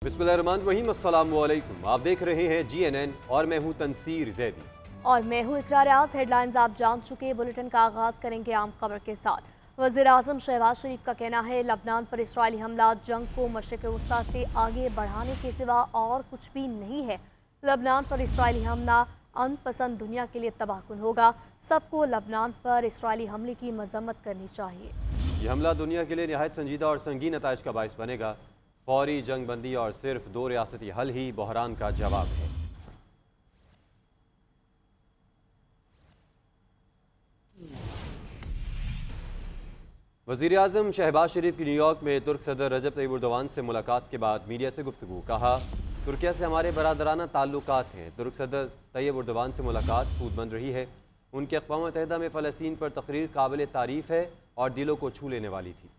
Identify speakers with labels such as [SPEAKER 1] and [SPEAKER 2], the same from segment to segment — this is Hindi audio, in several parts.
[SPEAKER 1] बिस्मिल्लाहिर्रहमानिर्रहीम, अस्सलामु अलैकुम। आप देख रहे हैं GNN और मैं हूं तनसीर जैदी
[SPEAKER 2] और मैं हूं इकरार आस। हेडलाइंस आप जान चुके। बुलेटिन का आगाज करेंगे आम खबर के साथ। वज़ीर आज़म शहबाज शरीफ का कहना है लबनान पर इसराइली हमला जंग को मशरिक़ वस्ता से आगे बढ़ाने के सिवा और कुछ भी नहीं है। लबनान पर इसराइली हमला अमन पसंद दुनिया के लिए तबाहकुन होगा। सबको लबनान पर इसराइली हमले की मजम्मत करनी चाहिए।
[SPEAKER 1] ये हमला दुनिया के लिए नहायत संजीदा और संगीन नताइज का बाइस बनेगा। फौरी जंग बंदी और सिर्फ 2 रियासती हल ही बहरान का जवाब है। वज़ीर आज़म शहबाज शरीफ की न्यूयॉर्क में तुर्क सदर रजब तय्यिब एर्दोगान से मुलाकात के बाद मीडिया से गुफ्तगू। कहा, तुर्किया से हमारे बरादराना ताल्लुकात हैं। तुर्क सदर तय्यिब एर्दोगान से मुलाकात सूदमंद रही है। उनकी अक़वाम मुत्तहिदा में फ़लस्तीन पर तकरीर काबिल तारीफ़ है और दिलों को छू लेने वाली थी।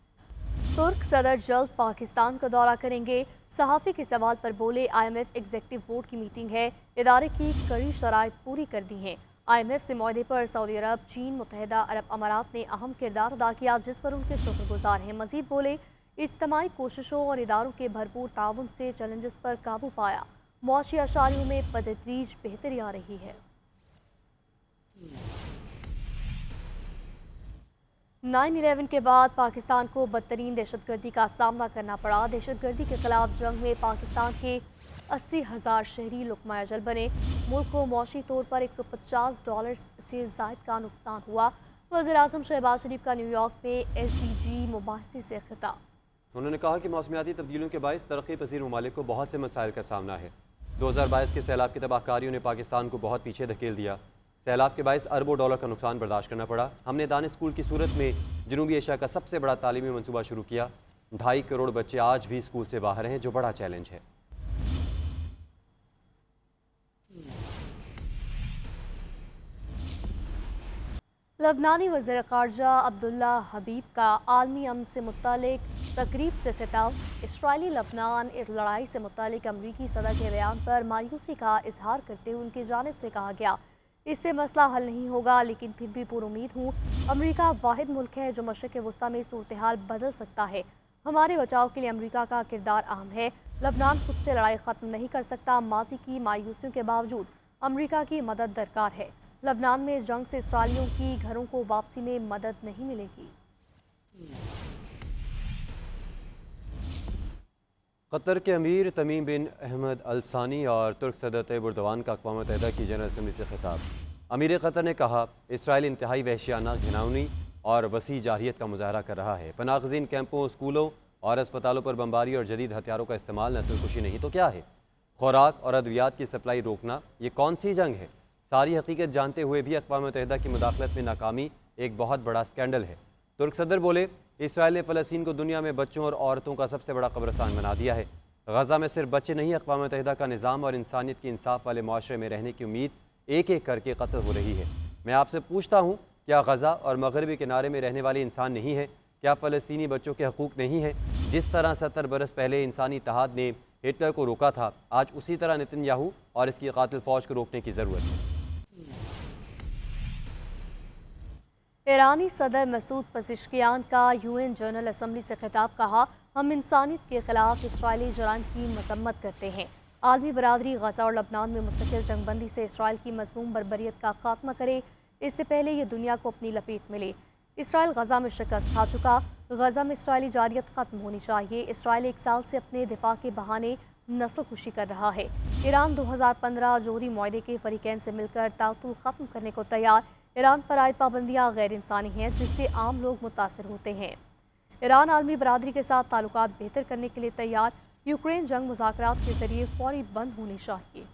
[SPEAKER 2] तुर्क सदर जल्द पाकिस्तान का दौरा करेंगे। सहाफ़ी के सवाल पर बोले, IMF एग्जीक्यूटिव बोर्ड की मीटिंग है, इदारे की कड़ी शराइत पूरी कर दी हैं। IMF से मुआहदे पर सऊदी अरब, चीन, मुत्तहिदा अरब अमारात ने अहम किरदार अदा किया, जिस पर उनके शुक्रगुजार हैं। मजीद बोले, इज्तिमाई कोशिशों और इदारों के भरपूर ताउन से चैलेंजेस पर काबू पाया। मुआशी अशारियों में बतदरीज बेहतरी आ रही है। 9/11 के बाद पाकिस्तान को बदतरीन दहशतगर्दी का सामना करना पड़ा। दहशतगर्दी के खिलाफ जंग में पाकिस्तान के 80,000 शहरी लुकमा अजल बने। मुल्क को मौशी तौर पर $150 से ज़ायद का नुकसान हुआ। वज़ीर आज़म शहबाज शरीफ का न्यूयॉर्क में SDG मुबाहिसे से खिताब।
[SPEAKER 1] उन्होंने कहा कि मौसमियाती तब्दीलियों के बायस तरक्की पसीर ममालिक को बहुत से मसाइल का सामना है। 2022 के सैलाब की तबाहकारियों ने पाकिस्तान को बहुत पीछे धकेल दिया। सैलाब के बायस अरबों डॉलर का नुकसान बर्दाश्त करना पड़ा। हमने दानिश स्कूल की सूरत में जनूबी एशिया का सबसे बड़ा तालीमी मनसूबा शुरू किया। 2.5 करोड़ बच्चे आज भी स्कूल से बाहर हैं, जो बड़ा चैलेंज है।
[SPEAKER 2] लबनानी वज़ीर ख़ारजा अब्दुल्ला हबीब का आलमी अमन से मुत्तलिक तकरीब से खिताब। इसराइली लबनान लड़ाई से मुत्तलिक अमरीकी सदर के बयान पर मायूसी का इजहार करते हुए उनकी जानिब से कहा गया, इससे मसला हल नहीं होगा, लेकिन फिर भी पुरुमीद हूँ। अमरीका वाहिद मुल्क है जो मशरिक़ वस्ता में सूरत हाल बदल सकता है। हमारे बचाव के लिए अमरीका का किरदार अहम है। लबनान खुद से लड़ाई ख़त्म नहीं कर सकता। माजी की मायूसियों के बावजूद अमरीका की मदद दरकार है। लबनान में जंग से इसराइलियों की घरों को वापसी में मदद नहीं मिलेगी।
[SPEAKER 1] कतर के अमीर तमीम बिन अहमद अल सानी और तुर्क सदर तय्यिब एर्दोगान का अक़वाम मुत्तहिदा की जनरल असम्बली से खिताब। अमीर कतर ने कहा, इसराइल इंतहाई वहशियाना, घिनौनी और वसी जारहियत का मुजाहरा कर रहा है। पनाहगज़ीन कैंपों, स्कूलों और अस्पतालों पर बमबारी और जदीद हथियारों का इस्तेमाल नस्ल कुशी नहीं तो क्या है। खुराक और अद्वियात की सप्लाई रोकना ये कौन सी जंग है। सारी हकीकत जानते हुए भी अक़वाम मुत्तहिदा की मुदाखलत में नाकामी एक बहुत बड़ा स्कैंडल है। तुर्क सदर बोले, इसराइल ने फ़लस्तीन को दुनिया में बच्चों और औरतों का सबसे बड़ा कब्रिस्तान बना दिया है। गज़ा में सिर्फ बच्चे नहीं, अक़वाम मुत्तहिदा का निज़ाम और इंसानियत की इंसाफ वाले माशरे में रहने की उम्मीद एक एक करके कत्ल हो रही है। मैं आपसे पूछता हूँ, क्या गज़ा और मगरबी किनारे में रहने वाले इंसान नहीं है? क्या फ़लस्तीनी बच्चों के हकूक़ नहीं है? जिस तरह 70 बरस पहले इंसानी इत्तेहाद ने हिटलर को रोका था, आज उसी तरह नेतन्याहू और इसकी कातिल फ़ौज को रोकने की ज़रूरत है।
[SPEAKER 2] ईरानी सदर मसूद पज़ेश्कियान का UN जनरल असम्बली से खिताब। कहा, हम इंसानियत के खिलाफ इसराइली जराइम की मजम्मत करते हैं। आलमी बरादरी गज़ा और लबनान में मुस्तकिल जंगबंदी से इसराइल की मज़मूम बर्बरियत का खात्मा करे, इससे पहले ये दुनिया को अपनी लपेट मिले। इसराइल गज़ा में शिकस्त खा चुका। गज़ा में इसराइली जारियत ख़त्म होनी चाहिए। इसराइल 1 साल से अपने दिफा के बहाने नस्ल कुशी कर रहा है। ईरान 2015 जोहरी मुआहदे के फरीकैन से मिलकर तातुल ख़त्म करने को तैयार। ईरान पर आयद पाबंदियाँ गैर इंसानी हैं, जिससे आम लोग मुतासर होते हैं। ईरान आलमी बरादरी के साथ ताल्लुकात बेहतर करने के लिए तैयार। यूक्रेन जंग मुज़ाकरात के जरिए फौरी बंद होनी चाहिए।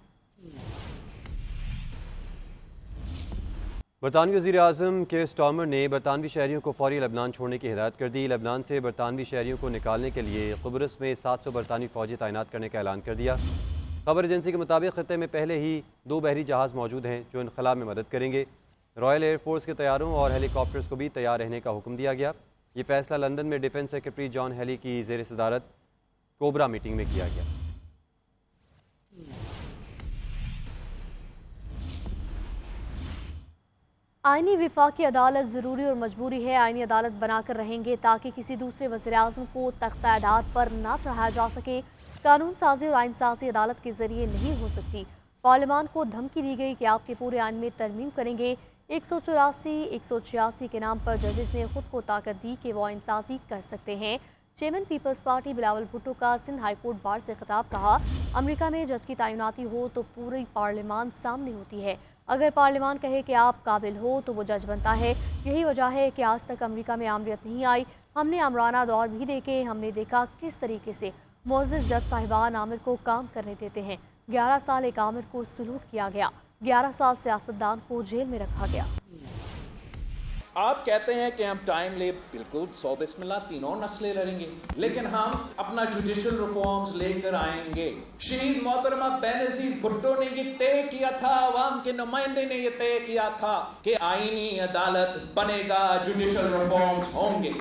[SPEAKER 1] बरतानवी वज़ीर आज़म केयर स्टार्मर ने बरतानवी शहरियों को फौरी लबनान छोड़ने की हिदायत कर दी। लबनान से बरतानवी शहरियों को निकालने के लिए क़ुब्रस में 700 बरतानवी फ़ौजी तैनात करने का ऐलान कर दिया। खबर एजेंसी के मुताबिक ख़त्ते में पहले ही 2 बहरी जहाज़ मौजूद हैं जो इनख़ला में मदद करेंगे। रॉयल एयरफोर्स के तैयारों और हेलीकॉप्टर्स को भी तैयार रहने का हुक्म दिया गया। ये फैसला लंदन में डिफेंस सेक्रेटरी जॉन हेली की ज़ेर सदारत कोबरा मीटिंग में किया गया।
[SPEAKER 2] आईनी विफाकी अदालत ज़रूरी और मजबूरी है। आईनी अदालत बनाकर रहेंगे ताकि किसी दूसरे वज़ीर आज़म को तख्ता-ए-दार पर ना चढ़ाया जा सके। कानून साजी और आइन साजी अदालत के जरिए नहीं हो सकती। पार्लियामान को धमकी दी गई कि आपके पूरे आइन में तरमीम करेंगे। 184, 186 के नाम पर जजेस ने खुद को ताकत दी कि वो आइन साजी कर सकते हैं। Chairman People's Party Bilawal Bhutto का सिंध हाई कोर्ट बार से खिताब। कहा, अमेरिका में जज की तैनाती हो तो पूरी पार्लियामान सामने होती है। अगर पार्लियामान कहे कि आप काबिल हो तो वो जज बनता है। यही वजह है कि आज तक अमेरिका में आमरीत नहीं आई। हमने आमराना दौर भी देखे। हमने देखा किस तरीके से मोअज़्ज़िज़ जज साहिबान आमिर को काम करने देते हैं। 11 साल एक आमिर को सलूट किया गया। 11 साल सियासतदान को जेल में रखा गया।
[SPEAKER 3] आप कहते हैं कि हम टाइम ले, बिल्कुल 100 बिस्मिल्लाह, तीनों नस्लें लड़ेंगे, लेकिन हम अपना जुडिशल रिफॉर्म्स लेकर आएंगे। शहीद मोहतरमा बेनज़ीर भुट्टो ने ये तय किया था, अवाम के नुमाइंदे ने ये तय किया था कि आईनी अदालत बनेगा, जुडिशल रिफॉर्म्स होंगे।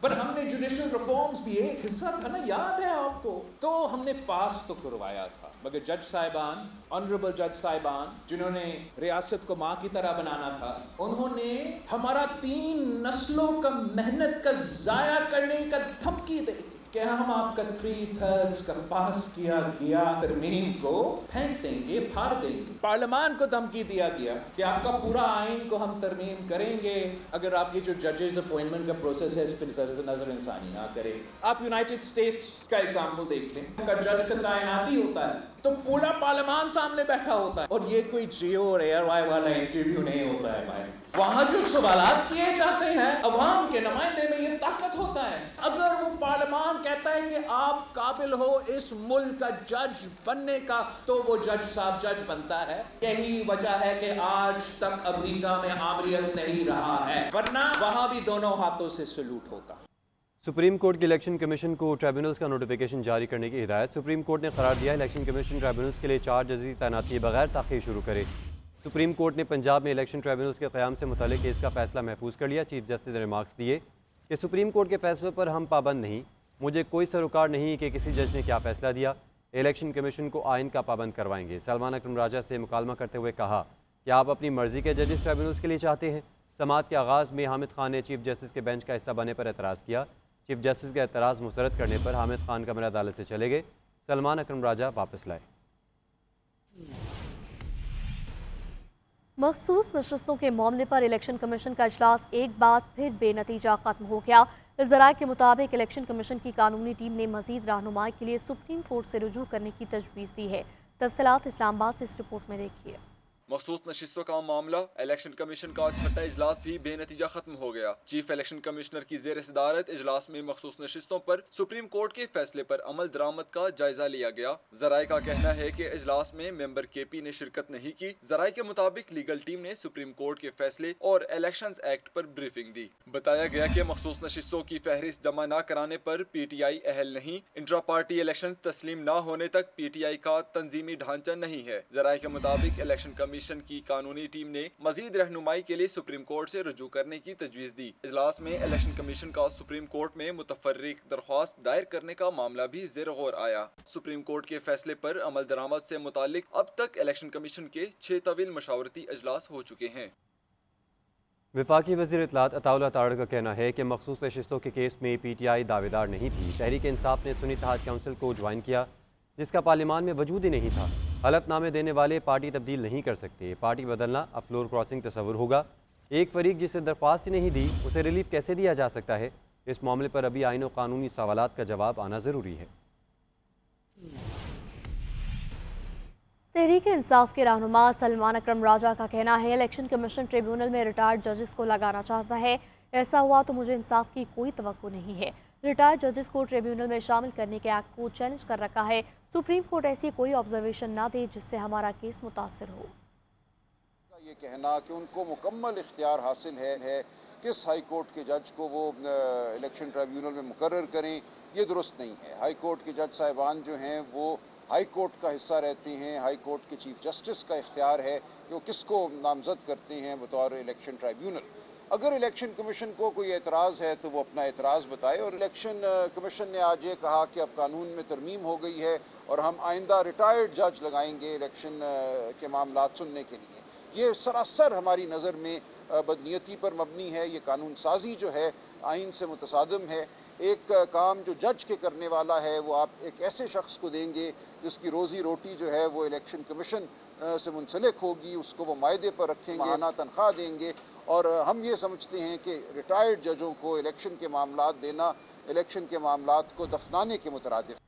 [SPEAKER 3] पर हमने जुडिशल रिफॉर्म्स भी एक हिस्सा था ना, याद है आपको, तो हमने पास तो करवाया था, मगर जज साहिबान, ऑनरेबल जज साहिबान, जिन्होंने रियासत को मां की तरह बनाना था, उन्होंने हमारा 3 नस्लों का मेहनत का जाया करने का धमकी दी कि हम आपका 3/3 का पास किया गया तरमीम को फेंक देंगे, फाड़ देंगे। पार्लियामान को धमकी दिया गया कि आपका पूरा आइन को हम तरमीम करेंगे अगर आप ये जो जजेस अपॉइंटमेंट का प्रोसेस है इस पर नजर इंसानी ना करें। आप यूनाइटेड स्टेट्स का एग्जाम्पल देख लें, अगर जज का तैनाती होता है तो पूरा पार्लियामान सामने बैठा होता है, और ये कोई जियो और एयरवाई वाला इंटरव्यू नहीं होता है भाई। वहां जो सवालात किए जाते हैं अवाम के नुमाइंदे में ये ताकत होता है। अगर वो पार्लियामान कहता है कि आप काबिल हो इस मुल्क का जज बनने का, तो वो जज साहब जज बनता है। यही वजह है कि आज तक अमेरिका में आमरीत नहीं रहा है, वरना वहां भी दोनों हाथों से सलूट होता।
[SPEAKER 1] सुप्रीम कोर्ट के इलेक्शन कमीशन को ट्राइब्यूनल्स का नोटिफिकेशन जारी करने की हिदायत। सुप्रीम कोर्ट ने करार दिया, इलेक्शन कमीशन ट्राइब्यूनल्स के लिए 4 जज की तैनाती बगैर ताख़ीर शुरू करे। सुप्रीम कोर्ट ने पंजाब में इलेक्शन ट्राइब्यूनल्स के क़याम से मुतालिक केस का फैसला महफूज कर लिया। चीफ जस्टिस ने रिमार्क्स दिए कि सुप्रीम कोर्ट के फैसलों पर हम पाबंद नहीं, मुझे कोई सरोकार नहीं कि किसी जज ने क्या फैसला दिया। इलेक्शन कमीशन को आइन का पाबंद करवाएंगे। सलमान अकरम राजा से मुकालमा करते हुए कहा कि आप अपनी मर्जी के जजेस ट्राइब्यूनल्स के लिए चाहते हैं। समाअत के आगाज़ में हामिद खान ने चीफ जस्टिस के बेंच का हिस्सा बनने पर एतराज़ किया। चीफ जस्टिस का एतराज़ मुस्तरद करने पर हामिद खान कमरा अदालत से चले गए। सलमान अकरम राजा वापस लाए।
[SPEAKER 2] मखसूस नशस्तों के मामले पर इलेक्शन कमीशन का इजलास एक बार फिर बेनतीजा खत्म हो गया। ज़राए के मुताबिक इलेक्शन कमीशन की कानूनी टीम ने मजीद रहनुमाई के लिए सुप्रीम कोर्ट से रुजू करने की तजवीज़ दी है। तफसीलात इस्लामाबाद से इस रिपोर्ट में देखिए।
[SPEAKER 4] मखसूस नशिस्तों का मामला इलेक्शन कमीशन का छठा इजलास भी बेनतीजा खत्म हो गया। चीफ इलेक्शन कमिश्नर की ज़ेर सदारत इजलास में मखसूस नशिस्तों पर सुप्रीम कोर्ट के फैसले पर अमल दरामद का जायजा लिया गया। ज़राए का कहना है कि इजलास में मेंबर KP ने शिरकत नहीं की। ज़राए के मुताबिक लीगल टीम ने सुप्रीम कोर्ट के फैसले और इलेक्शन एक्ट पर ब्रीफिंग दी। बताया गया कि मखसूस नशिस्तों की फहरिस्त जमा न कराने पर PTI अहल नहीं। इंट्रा पार्टी इलेक्शन तस्लीम न होने तक PTI का तंजीमी ढांचा नहीं है। ज़राए के मुताबिक इलेक्शन कमीशन की कानूनी टीम ने मजीद रहनुमाई के लिए सुप्रीम कोर्ट से रुजू करने की तजवीज़ दी। इजलास में इलेक्शन कमीशन का सुप्रीम कोर्ट में मुतफर्रिक दरख्वास्त दायर करने का मामला भी ज़ेर गौर आया। सुप्रीम कोर्ट के फैसले पर अमल दरामद से मुतालिक अब तक इलेक्शन कमीशन के 6 तवील मशावरती इजलास हो चुके हैं।
[SPEAKER 1] वफाकी वज़ीर इत्तलात अताउल्लाह तारड़ का कहना है कि मखसूस नशिस्तों के केस में PTI दावेदार नहीं थी। तहरीक इंसाफ ने सुन्नी इत्तेहाद काउंसिल को ज्वाइन किया, जिसका पार्लियामान में वजूद ही नहीं था। हलफनामे देने वाले पार्टी तब्दील नहीं कर सकते। पार्टी बदलना अब फ्लोर क्रॉसिंग तस्वुर होगा। एक फरीक जिसे दरख्वास्त ही नहीं दी उसे रिलीफ कैसे दिया जा सकता है? इस मामले पर अभी आइन और कानूनी सवालात का जवाब आना ज़रूरी है।
[SPEAKER 2] तहरीक इंसाफ के रहनुमा सलमान अकरम राजा का कहना है, इलेक्शन कमीशन ट्रिब्यूनल में रिटायर्ड जजेस को लगाना चाहता है। ऐसा हुआ तो मुझे इंसाफ की कोई तवक्को नहीं है। रिटायर्ड जजेस को ट्रिब्यूनल में शामिल करने के एक्ट को चैलेंज कर रखा है। सुप्रीम कोर्ट ऐसी कोई ऑब्जर्वेशन ना दे जिससे हमारा केस मुतासर हो।
[SPEAKER 5] ये कहना कि उनको मुकम्मल इख्तियार हासिल है किस हाई कोर्ट के जज को वो इलेक्शन ट्रिब्यूनल में मुकर्रर करें, ये दुरुस्त नहीं है। हाई कोर्ट के जज साहिबान जो हैं वो हाई कोर्ट का हिस्सा रहते हैं। हाई कोर्ट के चीफ जस्टिस का इख्तियार है कि वो किसको नामजद करते हैं बतौर इलेक्शन ट्रिब्यूनल। अगर इलेक्शन कमीशन को कोई एतराज़ है तो वो अपना एतराज़ बताए। और इलेक्शन कमीशन ने आज ये कहा कि अब कानून में तरमीम हो गई है और हम आइंदा रिटायर्ड जज लगाएंगे इलेक्शन के मामलात सुनने के लिए। ये सरासर हमारी नज़र में बदनीयती पर मबनी है। ये कानून साजी जो है आइन से मुतसादिम है। एक काम जो जज के करने वाला है वो आप एक ऐसे शख्स को देंगे जिसकी रोजी रोटी जो है वो इलेक्शन कमीशन से मुंसलिक होगी, उसको वो मायदे पर रखेंगे, माहाना तनख्वाह देंगे। और हम ये समझते हैं कि रिटायर्ड जजों को इलेक्शन के मामलात देना इलेक्शन के मामलात को दफनाने के मुतरादिफ